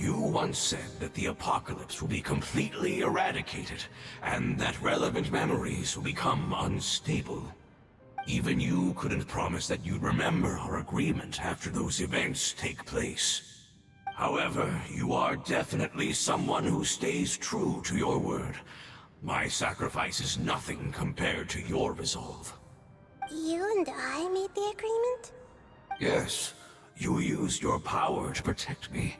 You once said that the apocalypse will be completely eradicated, and that relevant memories will become unstable. Even you couldn't promise that you'd remember our agreement after those events take place. However, you are definitely someone who stays true to your word. My sacrifice is nothing compared to your resolve. You and I made the agreement? Yes, you used your power to protect me.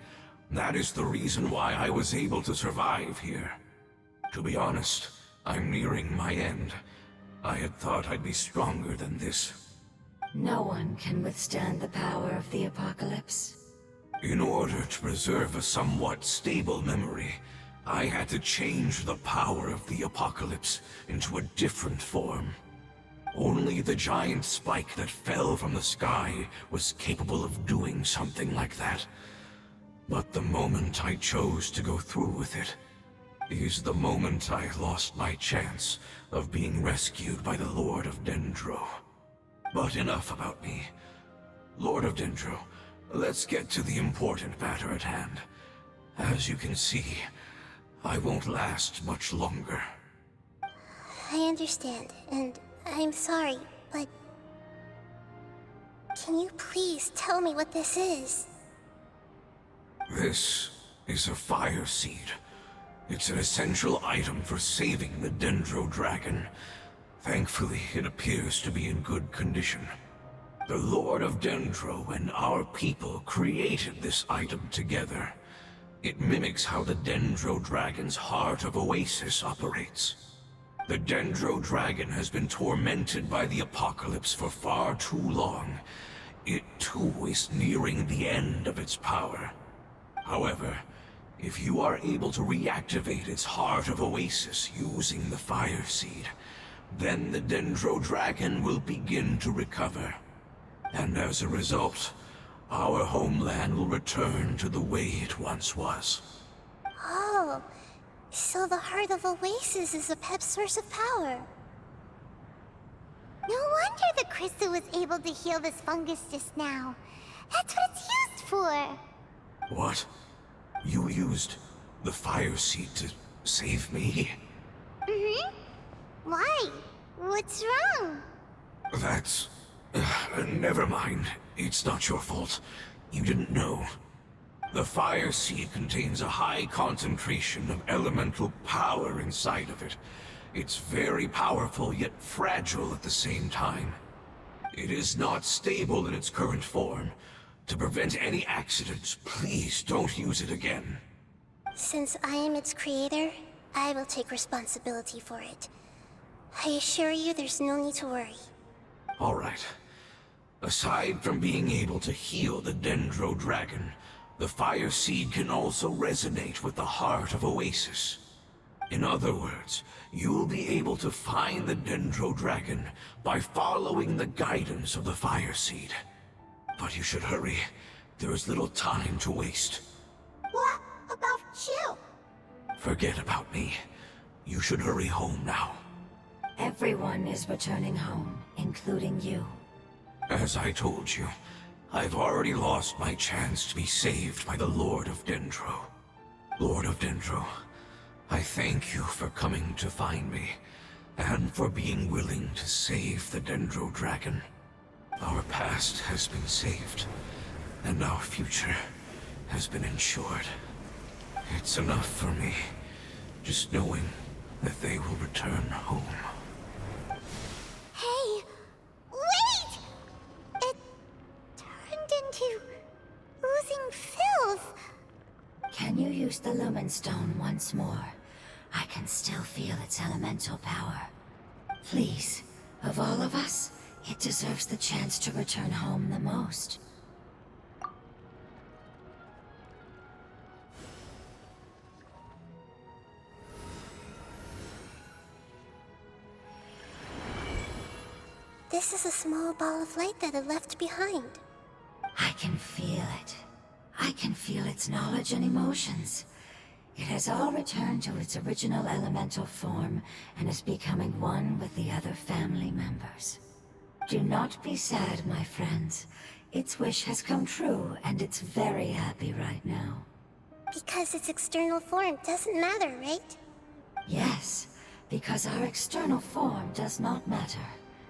That is the reason why I was able to survive here. To be honest, I'm nearing my end. I had thought I'd be stronger than this. No one can withstand the power of the apocalypse. In order to preserve a somewhat stable memory, I had to change the power of the apocalypse into a different form. Only the giant spike that fell from the sky was capable of doing something like that. But the moment I chose to go through with it is the moment I lost my chance of being rescued by the Lord of Dendro. But enough about me. Lord of Dendro, let's get to the important matter at hand. As you can see, I won't last much longer. I understand, and I'm sorry, but... Can you please tell me what this is? This is a fire seed. It's an essential item for saving the Dendro Dragon. Thankfully, it appears to be in good condition. The Lord of Dendro and our people created this item together. It mimics how the Dendro Dragon's Heart of Oasis operates. The Dendro Dragon has been tormented by the apocalypse for far too long. It too is nearing the end of its power. However, if you are able to reactivate its Heart of Oasis using the Fire Seed, then the Dendro Dragon will begin to recover. And as a result, our homeland will return to the way it once was. Oh, so the Heart of Oasis is a pep source of power. No wonder the crystal was able to heal this fungus just now. That's what it's used for. What? You used the Fire Seed to save me? Mm-hmm. Why? What's wrong? That's... never mind. It's not your fault. You didn't know. The Fire Seed contains a high concentration of elemental power inside of it. It's very powerful, yet fragile at the same time. It is not stable in its current form. To prevent any accidents, please don't use it again. Since I am its creator, I will take responsibility for it. I assure you there's no need to worry. All right. Aside from being able to heal the Dendro Dragon, the Fire Seed can also resonate with the Heart of Oasis. In other words, you'll be able to find the Dendro Dragon by following the guidance of the Fire Seed. But you should hurry. There is little time to waste. What about you? Forget about me. You should hurry home now. Everyone is returning home, including you. As I told you, I've already lost my chance to be saved by the Lord of Dendro. Lord of Dendro, I thank you for coming to find me, and for being willing to save the Dendro Dragon. Our past has been saved, and our future has been ensured. It's enough for me, just knowing that they will return home. Hey! Wait! It turned into oozing filth. Can you use the Lumen Stone once more? I can still feel its elemental power. Please, of all of us, it deserves the chance to return home the most. This is a small ball of light that it left behind. I can feel it. I can feel its knowledge and emotions. It has all returned to its original elemental form and is becoming one with the other family members. Do not be sad, my friends. Its wish has come true, and it's very happy right now. Because its external form doesn't matter, right? Yes, because our external form does not matter,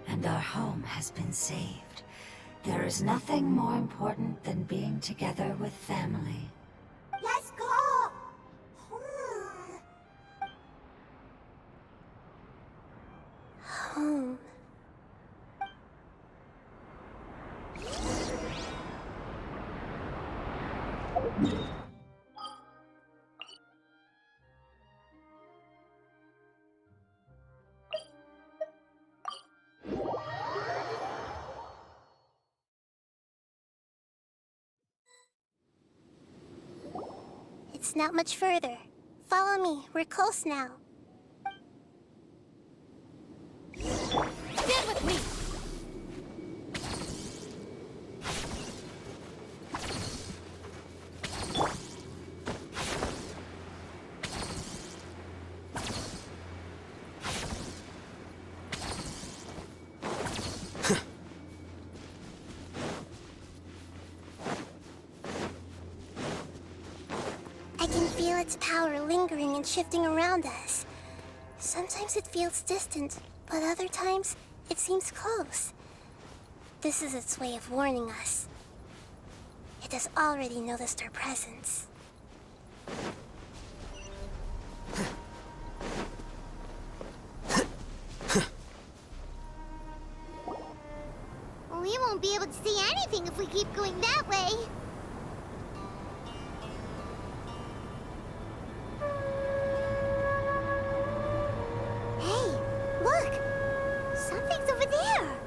and our home has been saved. There is nothing more important than being together with family. Let's go! Home. It's not much further. Follow me, we're close now. Stand with me! I can feel its power lingering and shifting around us. Sometimes it feels distant, but other times it seems close. This is its way of warning us. It has already noticed our presence. We won't be able to see anything if we keep going that way. Hey, look! Something's over there!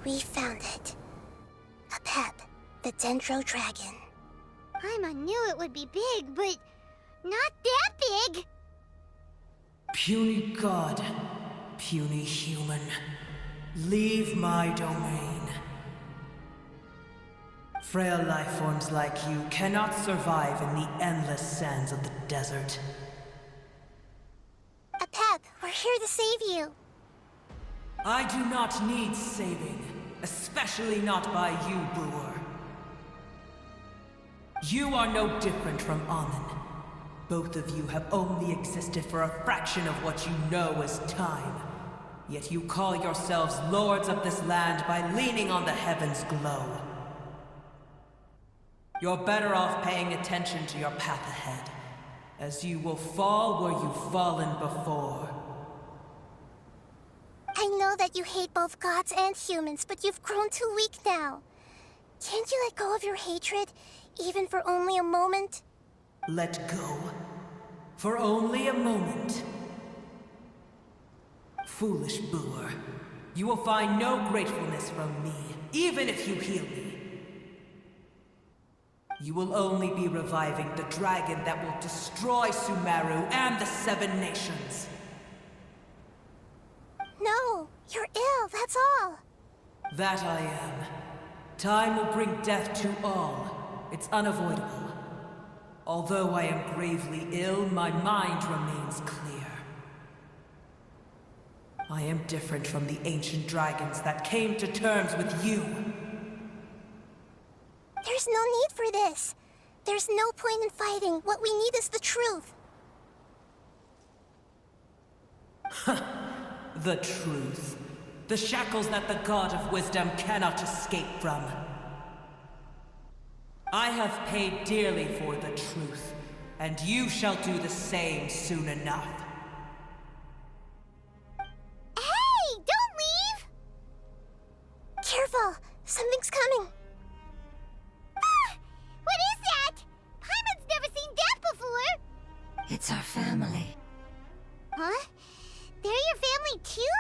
We found it. A pep, the Dendro Dragon. I knew it would be big, but not that big! Puny god, puny human, leave my domain. Frail life forms like you cannot survive in the endless sands of the desert. A pep, we're here to save you. I do not need saving, especially not by you, Brewer. You are no different from Amun. Both of you have only existed for a fraction of what you know as time. Yet you call yourselves lords of this land by leaning on the heavens' glow. You're better off paying attention to your path ahead, as you will fall where you've fallen before. I know that you hate both gods and humans, but you've grown too weak now. Can't you let go of your hatred, even for only a moment? Let go. For only a moment. Foolish Brewer. You will find no gratefulness from me, even if you heal me. You will only be reviving the dragon that will destroy Sumeru and the Seven Nations. No, you're ill, that's all. That I am. Time will bring death to all. It's unavoidable. Although I am gravely ill, my mind remains clear. I am different from the ancient dragons that came to terms with you. There's no need for this. There's no point in fighting. What we need is the truth. The truth. The shackles that the God of Wisdom cannot escape from. I have paid dearly for the truth, and you shall do the same soon enough. Hey, don't leave! Careful, something's coming. Ah! What is that? Paimon's never seen that before! It's our family. Huh? They're your family too?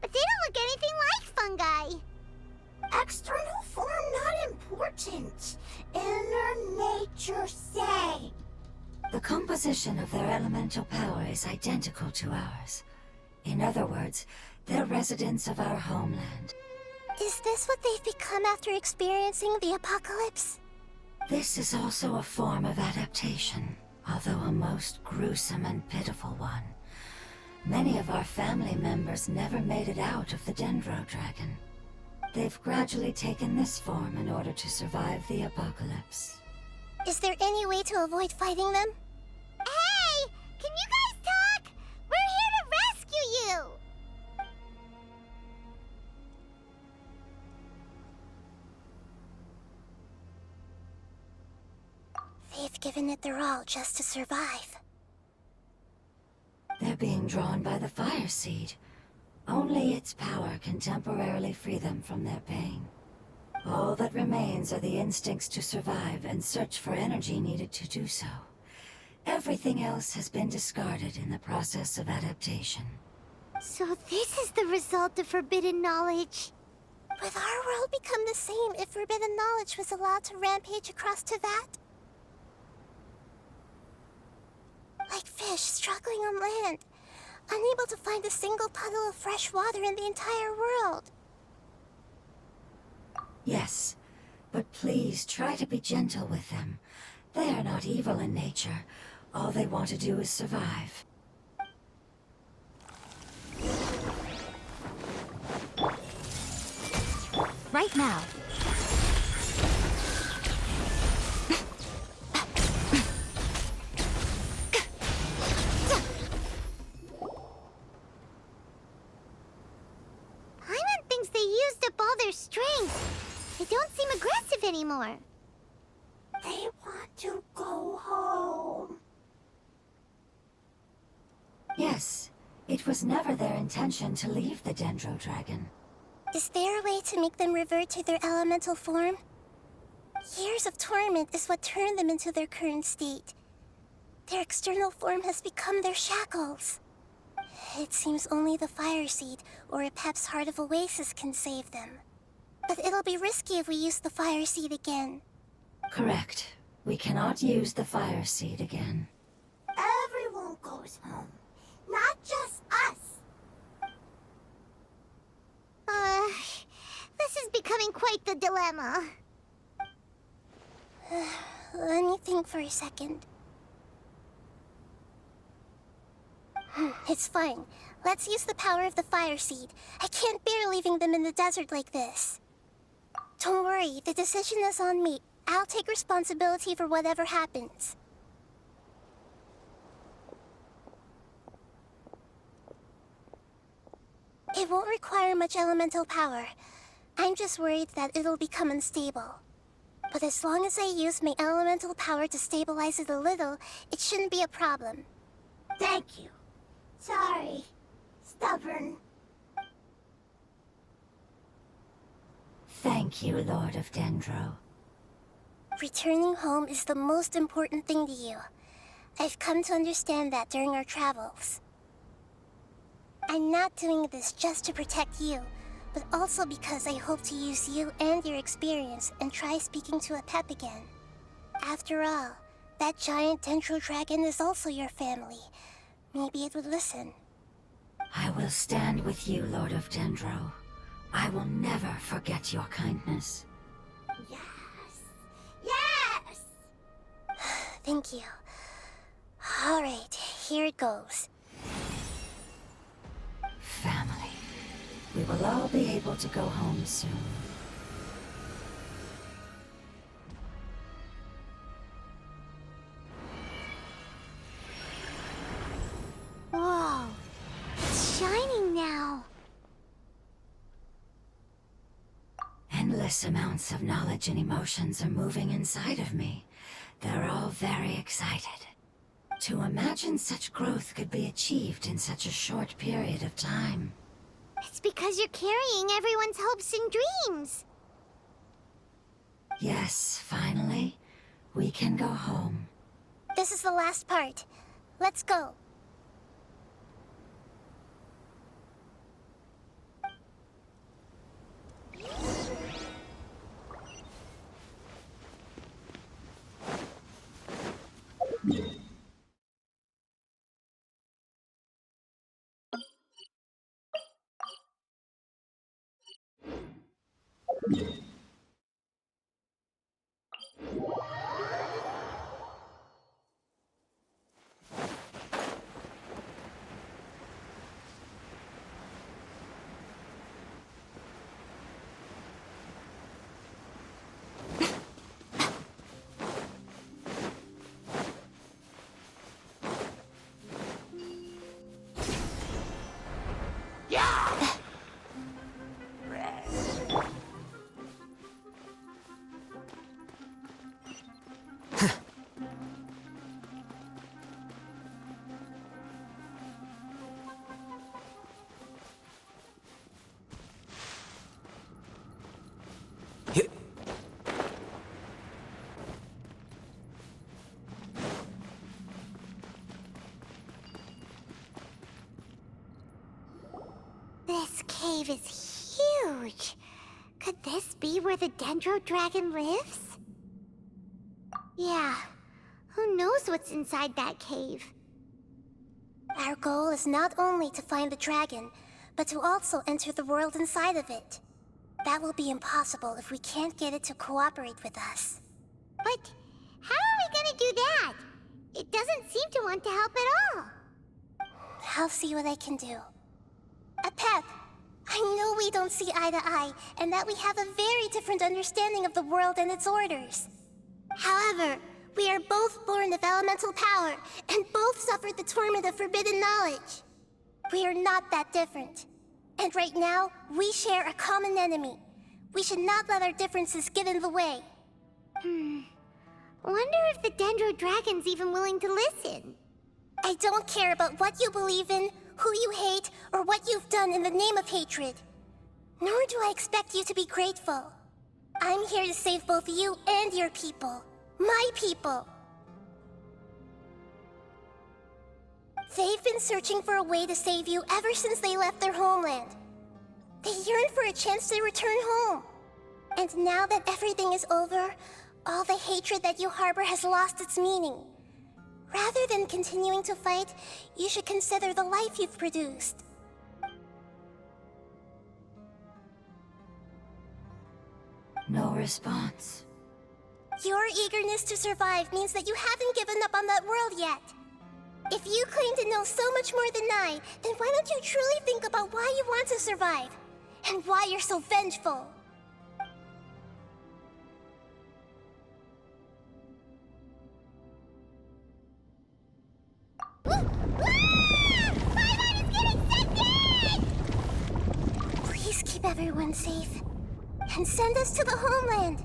But they don't look anything like fungi. External form not important. Inner nature say. The composition of their elemental power is identical to ours. In other words, they're residents of our homeland. Is this what they've become after experiencing the apocalypse? This is also a form of adaptation. although a most gruesome and pitiful one. Many of our family members never made it out of the Dendro Dragon. They've gradually taken this form in order to survive the apocalypse. Is there any way to avoid fighting them? Hey! Can you guys talk? We're here to rescue you! They've given it their all just to survive. They're being drawn by the fire seed. Only its power can temporarily free them from their pain. All that remains are the instincts to survive and search for energy needed to do so. Everything else has been discarded in the process of adaptation. So this is the result of forbidden knowledge. Would our world become the same if forbidden knowledge was allowed to rampage across Teyvat? Like fish struggling on land, unable to find a single puddle of fresh water in the entire world. Yes, but please try to be gentle with them. They are not evil in nature. All they want to do is survive. Right now. Paimon thinks they used up all their strength. They don't seem aggressive anymore. They want to go home. Yes, it was never their intention to leave the Dendro Dragon. Is there a way to make them revert to their elemental form? Years of torment is what turned them into their current state. Their external form has become their shackles. It seems only the Fire Seed or Epep's Heart of Oasis can save them. But it'll be risky if we use the Fire Seed again. Correct. We cannot use the fire seed again. Everyone goes home, not just us. This is becoming quite the dilemma. Let me think for a second. It's fine. Let's use the power of the Fire Seed. I can't bear leaving them in the desert like this. Don't worry, the decision is on me. I'll take responsibility for whatever happens. It won't require much elemental power. I'm just worried that it'll become unstable. But as long as I use my elemental power to stabilize it a little, it shouldn't be a problem. Thank you. Sorry. Stubborn. Thank you, Lord of Dendro. Returning home is the most important thing to you. I've come to understand that during our travels. I'm not doing this just to protect you, but also because I hope to use you and your experience and try speaking to Epep again. After all, that giant Dendro Dragon is also your family. Maybe it would listen. I will stand with you, Lord of Dendro. I will never forget your kindness. Yes. Yes! Thank you. All right, here it goes. Family. We will all be able to go home soon. Whoa. It's shining now. Endless amounts of knowledge and emotions are moving inside of me. They're all very excited. To imagine such growth could be achieved in such a short period of time. It's because you're carrying everyone's hopes and dreams. Yes, finally, we can go home. This is the last part. Let's go. This cave is huge. Could this be where the Dendro Dragon lives? Yeah, who knows what's inside that cave? Our goal is not only to find the dragon, but to also enter the world inside of it. That will be impossible if we can't get it to cooperate with us. But how are we gonna do that? It doesn't seem to want to help at all. I'll see what I can do. Pep, I know we don't see eye to eye, and that we have a very different understanding of the world and its orders. However, we are both born of elemental power, and both suffered the torment of forbidden knowledge. We are not that different. And right now, we share a common enemy. We should not let our differences get in the way. Wonder if the Dendro Dragon's even willing to listen. I don't care about what you believe in, who you hate, or what you've done in the name of hatred. Nor do I expect you to be grateful. I'm here to save both you and your people. My people. They've been searching for a way to save you ever since they left their homeland. They yearn for a chance to return home. And now that everything is over, all the hatred that you harbor has lost its meaning. Rather than continuing to fight, you should consider the life you've produced. No response. Your eagerness to survive means that you haven't given up on that world yet. If you claim to know so much more than I, then why don't you truly think about why you want to survive? And why you're so vengeful? Paimon is getting scented! Please keep everyone safe. And send us to the homeland.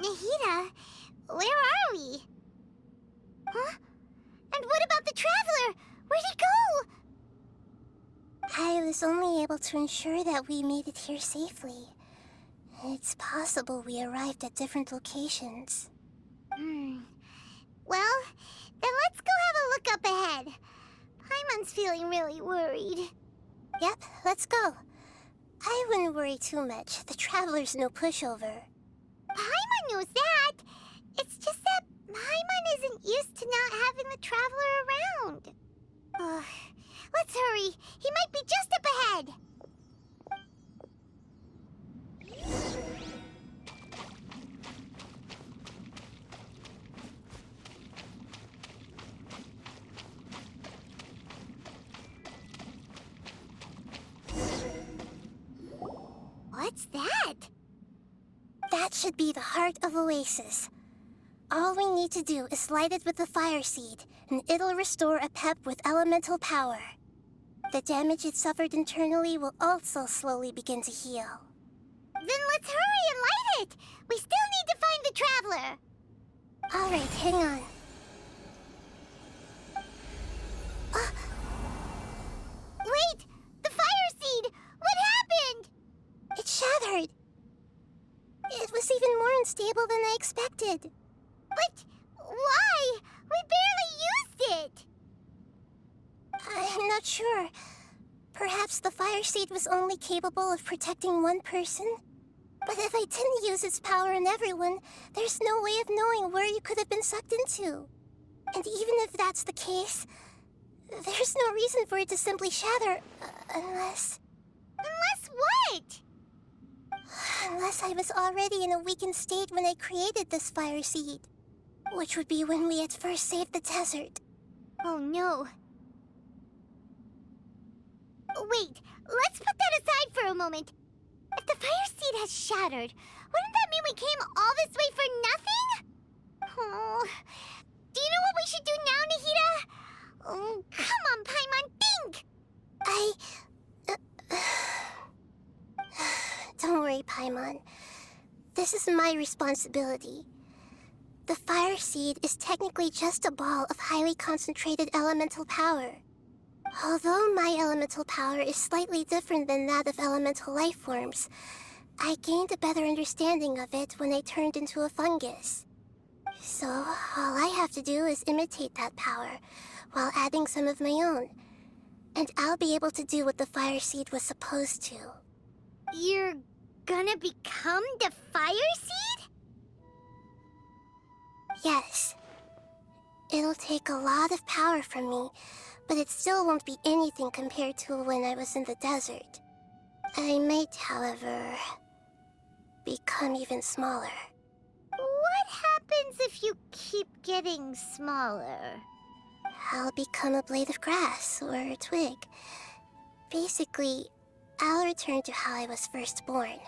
Nahida, where are we? Huh? And what about the Traveler? Where'd he go? I was only able to ensure that we made it here safely. It's possible we arrived at different locations. Well, then let's go have a look up ahead. Paimon's feeling really worried. Yep, let's go. I wouldn't worry too much. The Traveler's no pushover. Paimon knows that. It's just that Paimon isn't used to not having the Traveler around. Let's hurry. He might be just up ahead. What's that? That should be the heart of Oasis. All we need to do is light it with the fire seed, and it'll restore a pep with elemental power. The damage it suffered internally will also slowly begin to heal. Then let's hurry and light it! We still need to find the Traveler! Alright, hang on. Wait! The fire seed! What happened? It shattered! It was even more unstable than I expected. But why? We barely used it! I'm not sure. Perhaps the fire seed was only capable of protecting one person? But if I didn't use its power on everyone, there's no way of knowing where you could have been sucked into. And even if that's the case, there's no reason for it to simply shatter, unless... Unless what? Unless I was already in a weakened state when I created this fire seed. Which would be when we at first saved the desert. Oh no. Wait, let's put that aside for a moment. If the fire seed has shattered, wouldn't that mean we came all this way for nothing? Oh, do you know what we should do now, Nahida? Oh, come on, Paimon, think! Don't worry, Paimon. This is my responsibility. The fire seed is technically just a ball of highly concentrated elemental power. Although my elemental power is slightly different than that of elemental life forms, I gained a better understanding of it when I turned into a fungus. So, all I have to do is imitate that power, while adding some of my own. And I'll be able to do what the fire seed was supposed to. You're gonna become the fire seed? Yes. It'll take a lot of power from me, but it still won't be anything compared to when I was in the desert. I might, however, become even smaller. What happens if you keep getting smaller? I'll become a blade of grass or a twig. Basically, I'll return to how I was first born.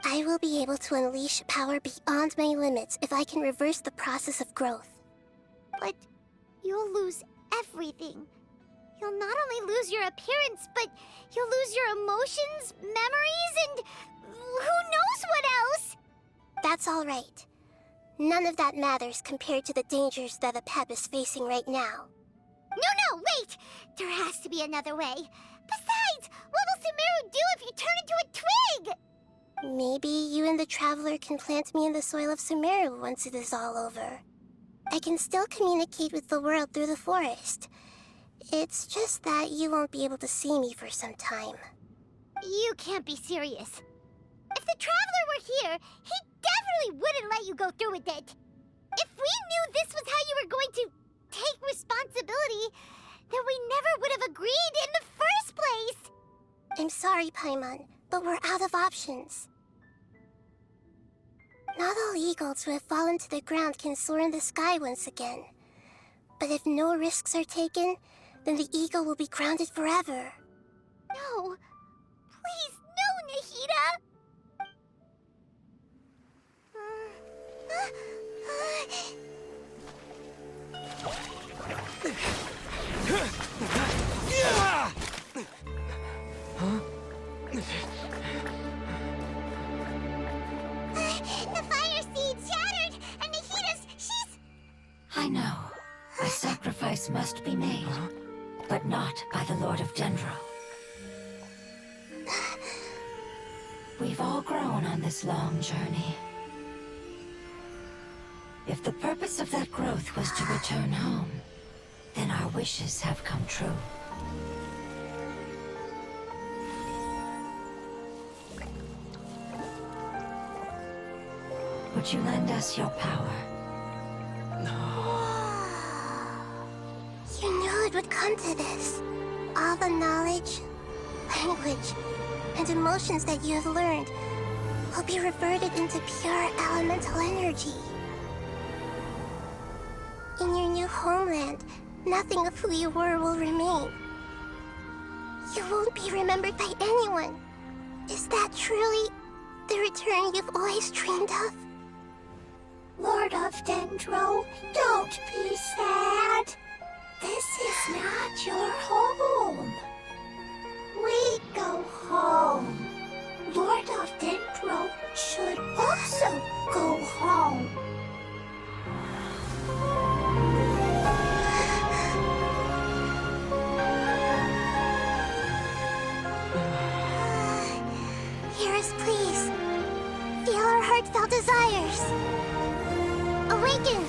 I will be able to unleash power beyond my limits if I can reverse the process of growth. But you'll lose everything. You'll not only lose your appearance, but you'll lose your emotions, memories, and who knows what else? That's all right. None of that matters compared to the dangers that a pep is facing right now. No, wait! There has to be another way. Besides, what will Sumeru do if you turn into a twig? Maybe you and the Traveler can plant me in the soil of Sumeru once it is all over. I can still communicate with the world through the forest. It's just that you won't be able to see me for some time. You can't be serious. If the Traveler were here, he definitely wouldn't let you go through with it. If we knew this was how you were going to take responsibility, then we never would have agreed in the first place. I'm sorry, Paimon, but we're out of options. Not all eagles who have fallen to the ground can soar in the sky once again. But if no risks are taken, then the eagle will be grounded forever. No. Please, no, Nahida! The fire seed shattered, and she's... I know. A sacrifice must be made, but not by the Lord of Dendro. We've all grown on this long journey. If the purpose of that growth was to return home, then our wishes have come true. Would you lend us your power? You knew it would come to this. All the knowledge, language, and emotions that you have learned will be reverted into pure elemental energy. In your new homeland, nothing of who you were will remain. You won't be remembered by anyone. Is that truly the return you've always dreamed of? Lord of Dendro, don't be sad. This is not your home. We go home. Lord of Dendro should also go home. Hear us, please. Feel our heartfelt desires. Awaken!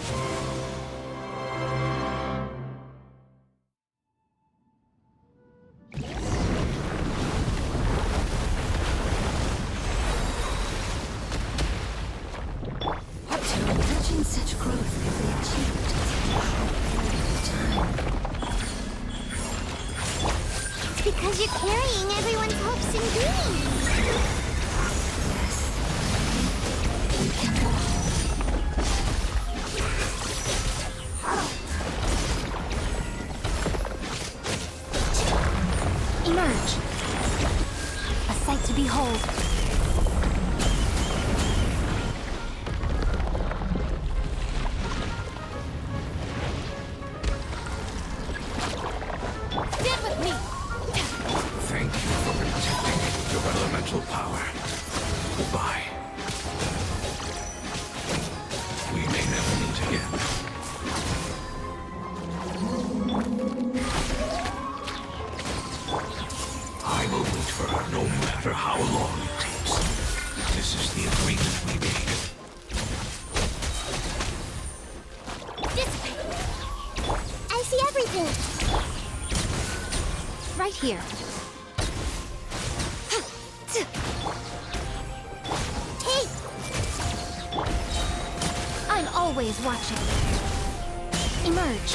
Up to imagine such growth can be achieved in a short period of time. It's because you're carrying everyone's hopes and dreams. Yes. We can go home. Emerge. A sight to behold. Stand with me. Thank you for protecting your elemental power. Goodbye. We may never meet again. I will wait for her no matter how long it takes. This is the agreement we made. This way! I see everything! Right here. Hey! I'm always watching. Emerge.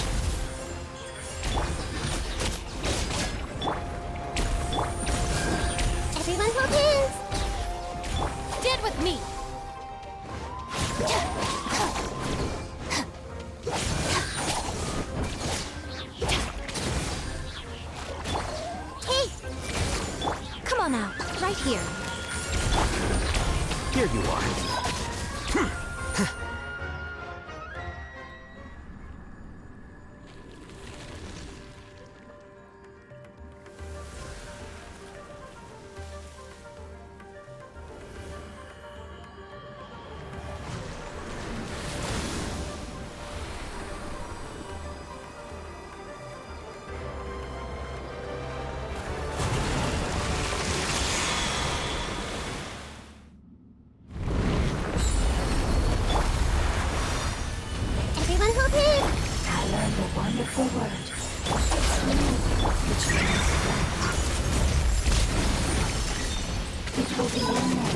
Everyone hold hands! Get with me! Hey! Come on now, right here. Here you are. Everyone hold hands! I learned a wonderful word. Which means it will be your name.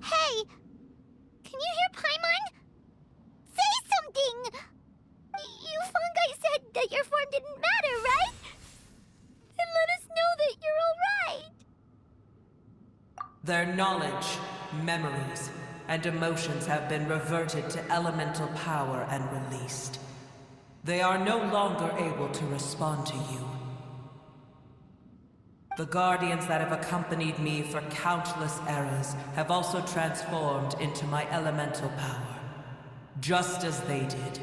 Hey! Can you hear Paimon? Say something! You fungi said that your form didn't matter, right? Then let us know that you're alright! Their knowledge, memories, and emotions have been reverted to elemental power and released. They are no longer able to respond to you. The guardians that have accompanied me for countless eras have also transformed into my elemental power, just as they did.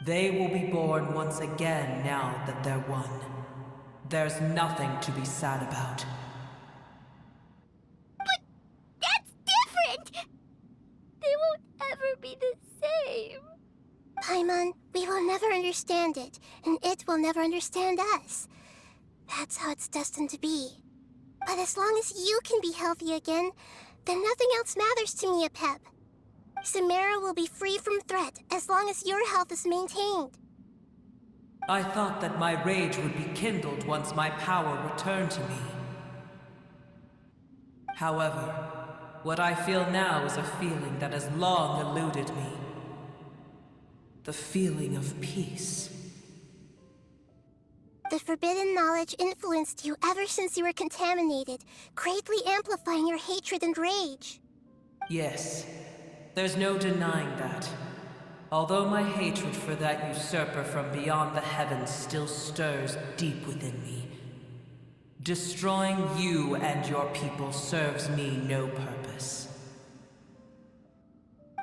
They will be born once again now that they're one. There's nothing to be sad about. But that's different! They won't ever be the same. Paimon, we will never understand it, and it will never understand us. That's how it's destined to be. But as long as you can be healthy again, then nothing else matters to me, Apep. Samara will be free from threat as long as your health is maintained. I thought that my rage would be kindled once my power returned to me. However, what I feel now is a feeling that has long eluded me. The feeling of peace. The forbidden knowledge influenced you ever since you were contaminated, greatly amplifying your hatred and rage. Yes, there's no denying that. Although my hatred for that usurper from beyond the heavens still stirs deep within me, destroying you and your people serves me no purpose.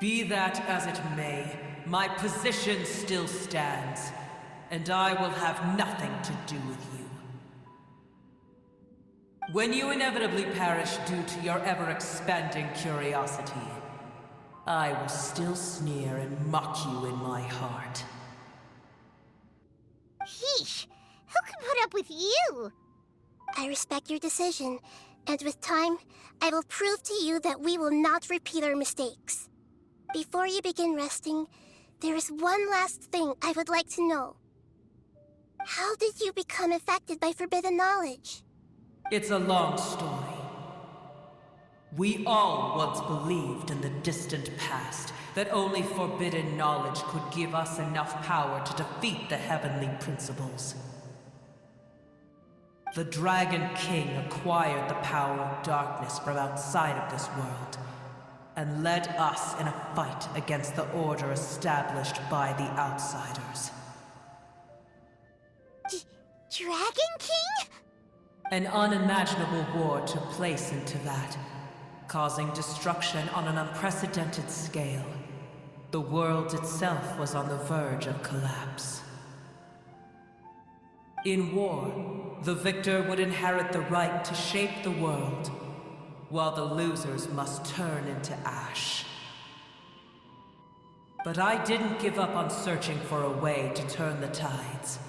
Be that as it may, my position still stands, and I will have nothing to do with you. When you inevitably perish due to your ever-expanding curiosity, I will still sneer and mock you in my heart. Yeesh! Who can put up with you? I respect your decision, and with time, I will prove to you that we will not repeat our mistakes. Before you begin resting, there is one last thing I would like to know. How did you become affected by forbidden knowledge? It's a long story. We all once believed in the distant past that only forbidden knowledge could give us enough power to defeat the heavenly principles. The Dragon King acquired the power of darkness from outside of this world, and led us in a fight against the order established by the outsiders. Dragon King? An unimaginable war took place into that, causing destruction on an unprecedented scale. The world itself was on the verge of collapse. In war, the victor would inherit the right to shape the world, while the losers must turn into ash. But I didn't give up on searching for a way to turn the tides,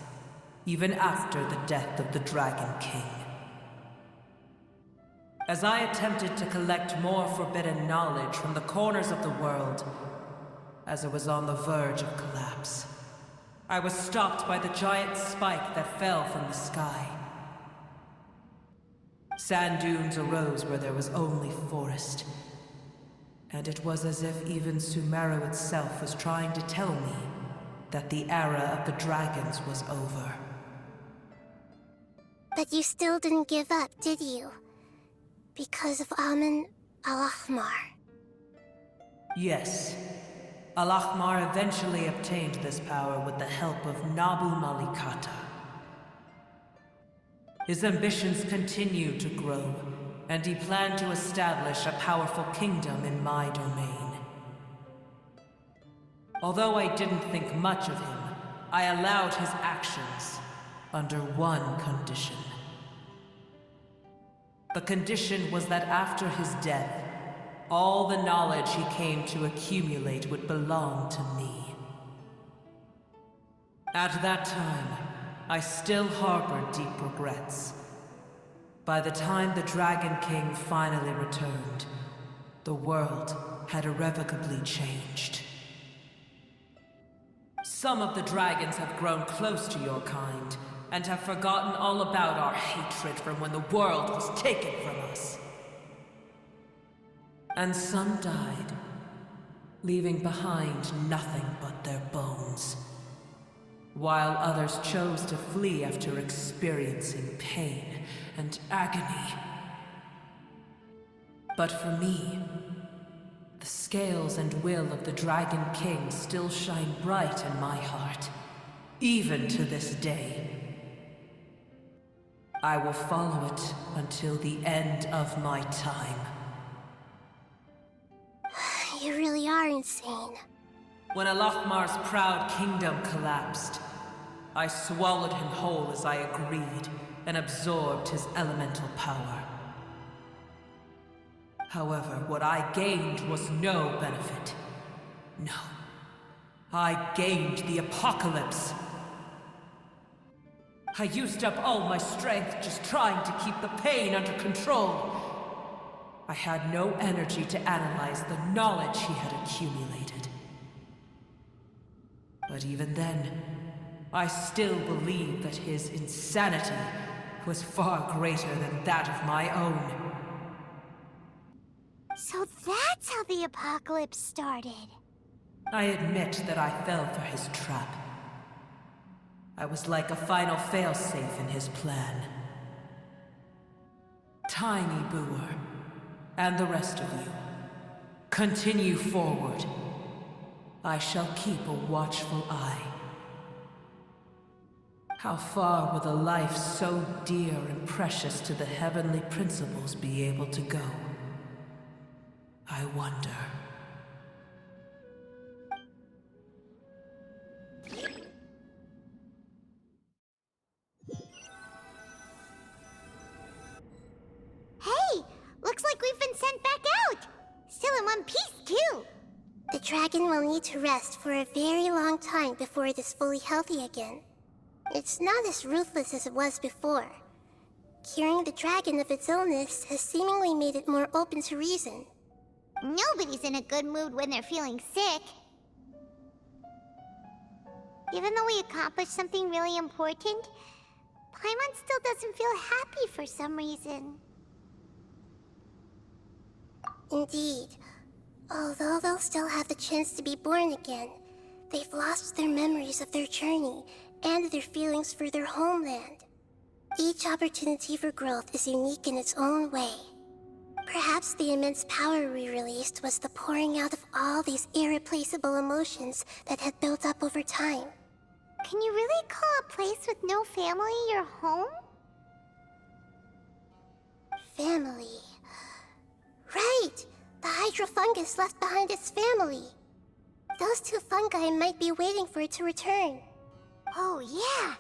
even after the death of the Dragon King. As I attempted to collect more forbidden knowledge from the corners of the world, as it was on the verge of collapse, I was stopped by the giant spike that fell from the sky. Sand dunes arose where there was only forest, and it was as if even Sumeru itself was trying to tell me that the era of the dragons was over. But you still didn't give up, did you? Because of Amun al-Ahmar. Yes. Al-Ahmar eventually obtained this power with the help of Nabu Malikata. His ambitions continued to grow, and he planned to establish a powerful kingdom in my domain. Although I didn't think much of him, I allowed his actions under one condition. The condition was that after his death, all the knowledge he came to accumulate would belong to me. At that time, I still harbored deep regrets. By the time the Dragon King finally returned, the world had irrevocably changed. Some of the dragons have grown close to your kind, and have forgotten all about our hatred from when the world was taken from us. And some died, leaving behind nothing but their bones, while others chose to flee after experiencing pain and agony. But for me, the scales and will of the Dragon King still shine bright in my heart, even to this day. I will follow it until the end of my time. You really are insane. When Al-Ahmar's proud kingdom collapsed, I swallowed him whole as I agreed and absorbed his elemental power. However, what I gained was no benefit. No. I gained the apocalypse. I used up all my strength just trying to keep the pain under control. I had no energy to analyze the knowledge he had accumulated. But even then, I still believed that his insanity was far greater than that of my own. So that's how the apocalypse started. I admit that I fell for his trap. I was like a final failsafe in his plan. Tiny Booer, and the rest of you, continue forward. I shall keep a watchful eye. How far will a life so dear and precious to the heavenly principles be able to go? I wonder. Hey! Looks like we've been sent back out! Still in one piece, too! The dragon will need to rest for a very long time before it is fully healthy again. It's not as ruthless as it was before. Curing the dragon of its illness has seemingly made it more open to reason. Nobody's in a good mood when they're feeling sick. Even though we accomplished something really important, Paimon still doesn't feel happy for some reason. Indeed. Although they'll still have the chance to be born again, they've lost their memories of their journey and their feelings for their homeland. Each opportunity for growth is unique in its own way. Perhaps the immense power we released was the pouring out of all these irreplaceable emotions that had built up over time. Can you really call a place with no family your home? Family. Right! The hydrofungus left behind its family. Those two fungi might be waiting for it to return. Oh yeah!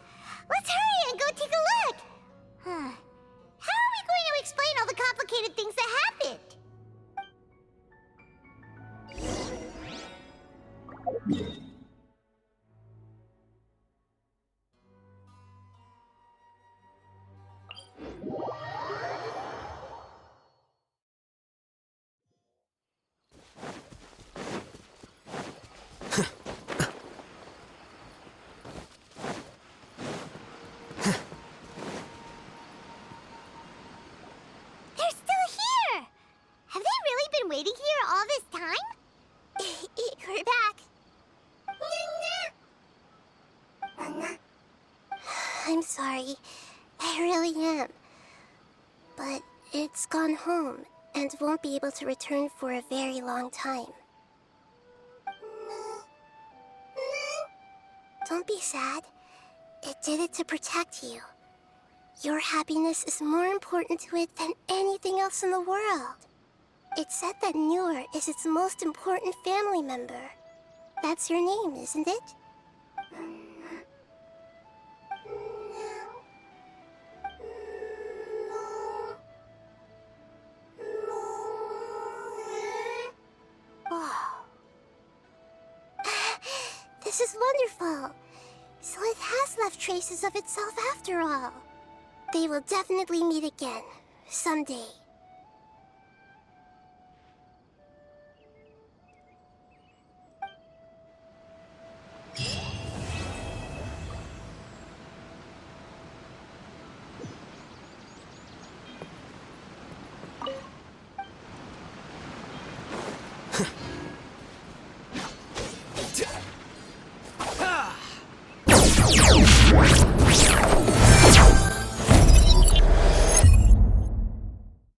Let's hurry and go take a look! How are we going to explain all the complicated things that happened? sorry. I really am. But it's gone home and won't be able to return for a very long time. Don't be sad. It did it to protect you. Your happiness is more important to it than anything else in the world. It's said that Noor is its most important family member. That's your name, isn't it? Oh. This is wonderful. So it has left traces of itself after all. They will definitely meet again, someday.